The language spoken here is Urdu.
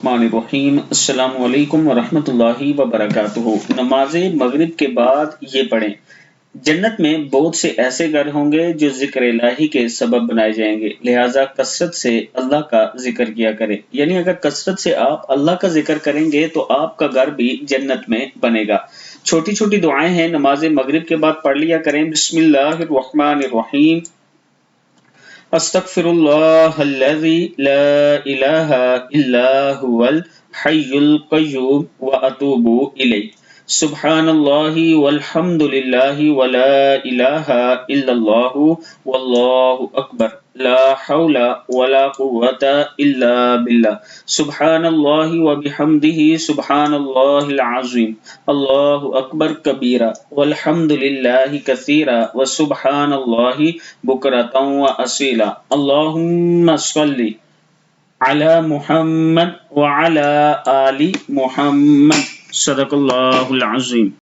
الرحمن الرحیم السلام علیکم ورحمۃ اللہ وبرکاتہ۔ نماز مغرب کے بعد یہ پڑھیں: جنت میں بہت سے ایسے گھر ہوں گے جو ذکر الہی کے سبب بنائے جائیں گے، لہٰذا کثرت سے اللہ کا ذکر کیا کریں۔ یعنی اگر کثرت سے آپ اللہ کا ذکر کریں گے تو آپ کا گھر بھی جنت میں بنے گا۔ چھوٹی چھوٹی دعائیں ہیں، نماز مغرب کے بعد پڑھ لیا کریں۔ بسم اللہ الرحمن الرحیم، استغفر اللہ الذی لا الہ الا هو الحی القیوم واتوب الیہ، سبحان اللہ والحمد للہ ولا الہ الا اللہ واللہ اکبر، لا حول ولا قوۃ الا باللہ، سبحان اللہ وبحمدہ، سبحان اللہ العظیم، اللہ اکبر کبیرہ، والحمد للہ کثیرا، وسبحان اللہ بکرۃ واصیلا، اللہم صلی علی محمد وعلی آل محمد، صدق اللہ العظیم۔